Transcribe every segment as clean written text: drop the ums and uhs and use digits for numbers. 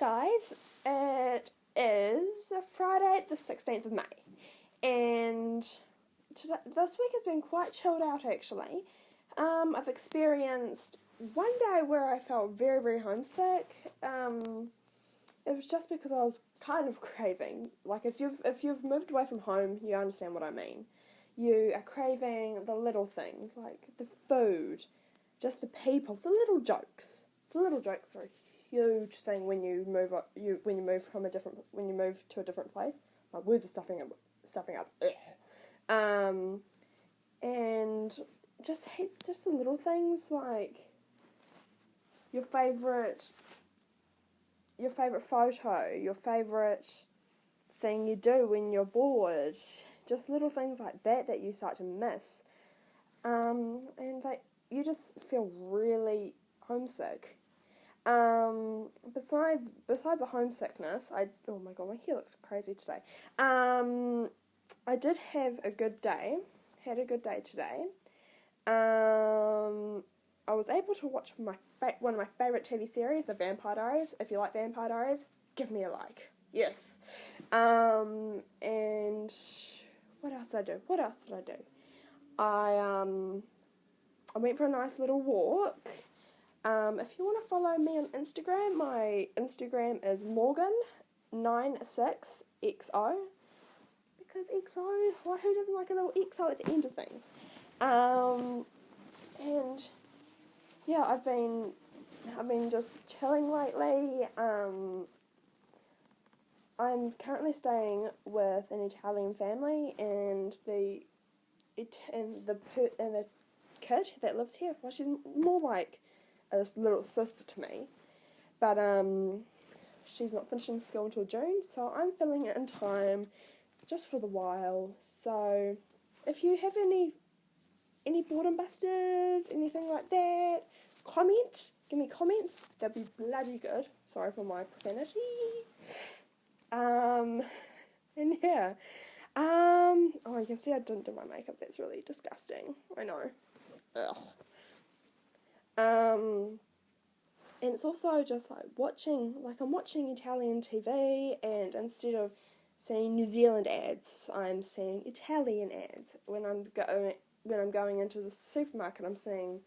guys, it is Friday the 16th of May, and this week has been quite chilled out actually. I've experienced one day where I felt very, very homesick. It was just because I was kind of craving, like if you've moved away from home, you understand what I mean. You are craving the little things, like the food, just the people, the little jokes. The little jokes are a huge thing when you move when you move to a different place. My words are stuffing up. Ugh. And just the little things like your favourite photo, your favourite thing you do when you're bored, just little things like that you start to miss, and like you just feel really homesick. Besides the homesickness, oh my god, my hair looks crazy today. I did have a good day. Had a good day today. I was able to watch one of my favourite TV series, The Vampire Diaries. If you like Vampire Diaries, give me a like. Yes. And what else did I do? I went for a nice little walk. If you want to follow me on Instagram, my Instagram is Morgan96XO. Because XO, well, who doesn't like a little XO at the end of things? And yeah, I've been just chilling lately. I'm currently staying with an Italian family, and the kid that lives here. Well, she's more like a little sister to me, but she's not finishing school until June, so I'm filling it in time just for the while. So if you have any boredom busters, anything like that, give me comments, that'd be bloody good. Sorry for my profanity. And yeah, oh, you can see I didn't do my makeup, that's really disgusting, I know. Ugh. And it's also just like I'm watching Italian TV, and instead of seeing New Zealand ads, I'm seeing Italian ads. When I'm going into the supermarket, I'm seeing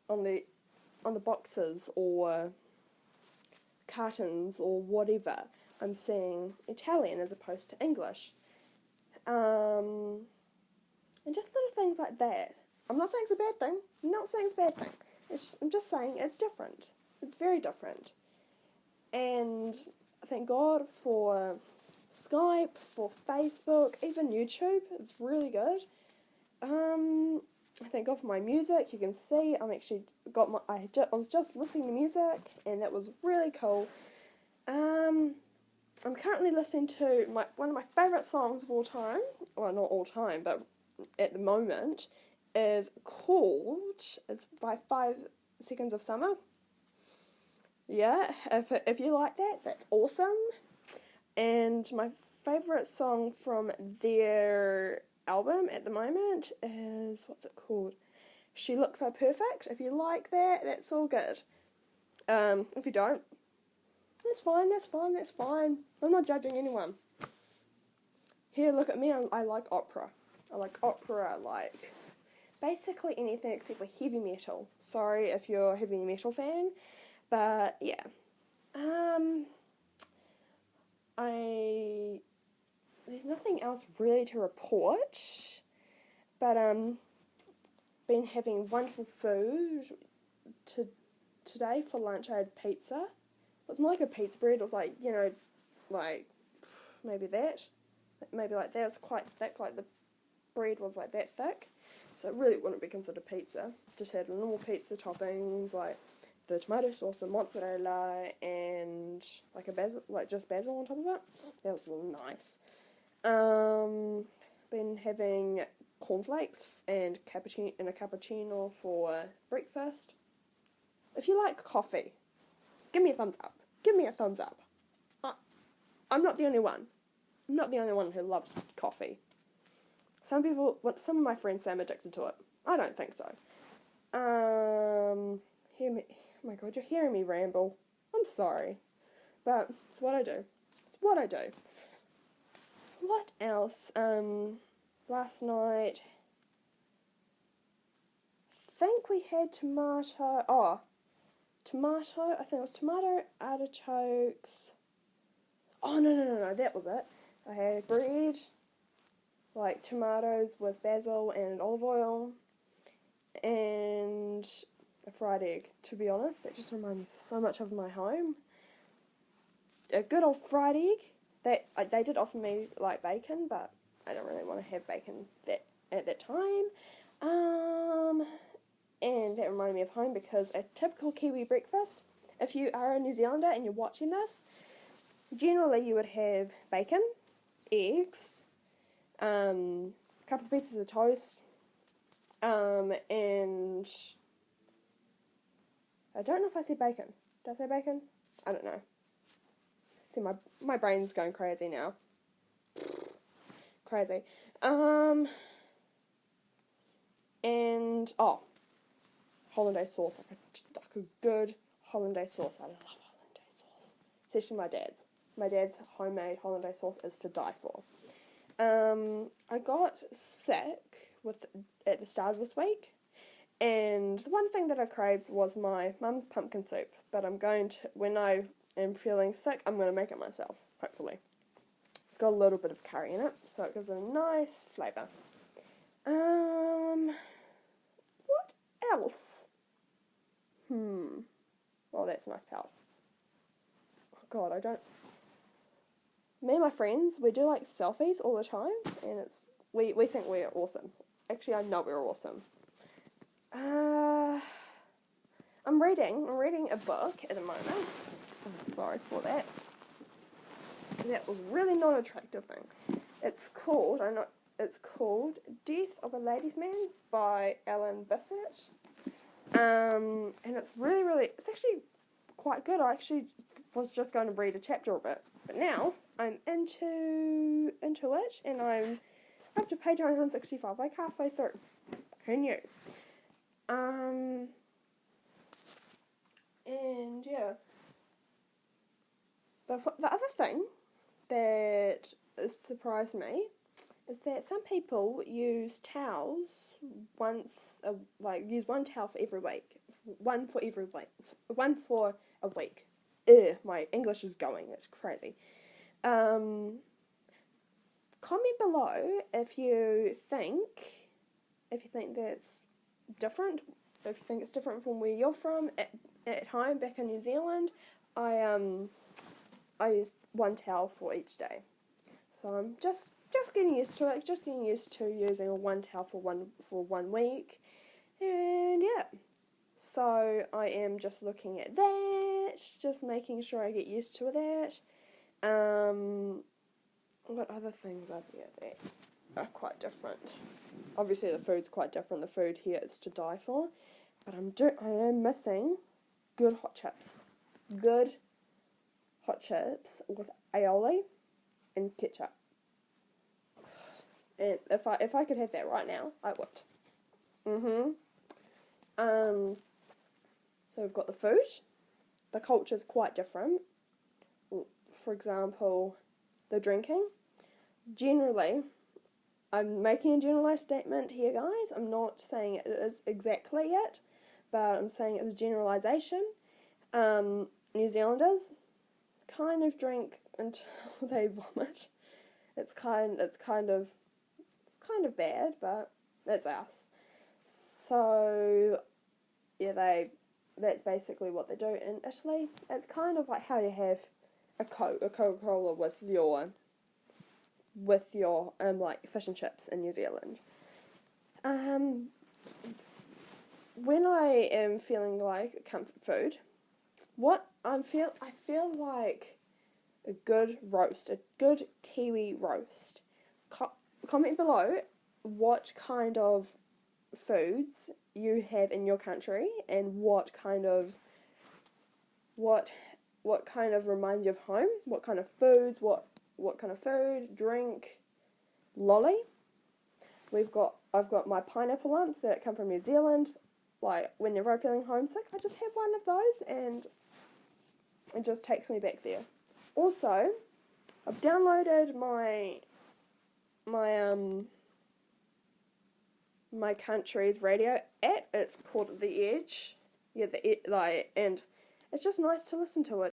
on the boxes or cartons or whatever, I'm seeing Italian as opposed to English. And just little things like that. I'm not saying it's a bad thing. I'm just saying it's different. It's very different. And I thank God for Skype, for Facebook, even YouTube. It's really good. I thank God for my music. You can see I was just listening to music, and that was really cool. I'm currently listening to one of my favourite songs of all time. Well, not all time, but at the moment, is it's by 5 Seconds of Summer. Yeah, if you like that, that's awesome. And my favourite song from their album at the moment is, what's it called? She Looks So Perfect. If you like that, that's all good. If you don't, that's fine. I'm not judging anyone. Here, look at me, I like opera. I like basically anything except for heavy metal. Sorry if you're a heavy metal fan, but yeah. There's nothing else really to report, but been having wonderful food. Today for lunch I had pizza. It was more like a pizza bread. It was like, maybe like that. It was quite thick, like the bread was like that thick, so it really wouldn't be considered pizza. Just had normal pizza toppings like the tomato sauce, the mozzarella, and like just basil on top of it. That was nice. Been having cornflakes and a cappuccino for breakfast. If you like coffee, give me a thumbs up. I'm not the only one. I'm not the only one who loves coffee. Some of my friends say I'm addicted to it. I don't think so. Hear me. Oh my god, you're hearing me ramble. I'm sorry. But it's what I do. It's what I do. What else? Last night, I think we had tomato. I think it was tomato, artichokes. Oh, no, that was it. I had bread, like tomatoes with basil and olive oil, and a fried egg. To be honest, that just reminds me so much of my home. A good old fried egg. They did offer me like bacon, but I don't really want to have bacon at that time. And that reminded me of home because a typical Kiwi breakfast, if you are a New Zealander and you're watching this, generally you would have bacon, eggs, a couple of pieces of toast, and I don't know if I said bacon. Did I say bacon? I don't know. See, my brain's going crazy now. Crazy. And, hollandaise sauce. Like a good hollandaise sauce. I love hollandaise sauce. Especially my dad's. My dad's homemade hollandaise sauce is to die for. I got sick at the start of this week, and the one thing that I craved was my mum's pumpkin soup, but when I am feeling sick, I'm going to make it myself, hopefully. It's got a little bit of curry in it, so it gives it a nice flavour. What else? Oh, that's a nice palette. Oh God, me and my friends, we do like selfies all the time, and we think we're awesome. Actually, I know we're awesome. I'm reading a book at the moment. Oh, sorry for that. That was really not an attractive thing. It's called Death of a Ladies' Man by Ellen Bissett. And it's it's actually quite good. I actually was just going to read a chapter of it, but now I'm into it, and I'm up to page 165, like halfway through. Who knew? And yeah, the other thing that surprised me is that some people use towels use one towel for every week, one for a week. My English is going. It's crazy. Comment below if you think that's different. If you think it's different from where you're from. At home, back in New Zealand, I use one towel for each day. So I'm just getting used to it. Just getting used to using one towel for 1 week, and yeah. So I am just looking at that, just making sure I get used to that. What other things are there that are quite different? Obviously, the food's quite different. The food here is to die for, but I am missing good hot chips. Good hot chips with aioli and ketchup. And if I could have that right now, I would. So we've got the food. The culture's quite different. For example, the drinking. Generally, I'm making a generalised statement here, guys. I'm not saying it is exactly it, but I'm saying it's a generalisation. New Zealanders kind of drink until they vomit. It's kind of bad, but that's us. So yeah, that's basically what they do in Italy. It's kind of like how you have a Coca-Cola with your like fish and chips in New Zealand. When I am feeling like comfort food, I feel like a good roast, a good Kiwi roast. Comment below what kind of foods you have in your country and what kind of reminds you of home. What kind of foods? What kind of food, drink, lolly. I've got my pineapple lumps that come from New Zealand. Like whenever I'm feeling homesick, I just have one of those and it just takes me back there. Also, I've downloaded my country's radio app. It's called The Edge. Yeah, and it's just nice to listen to.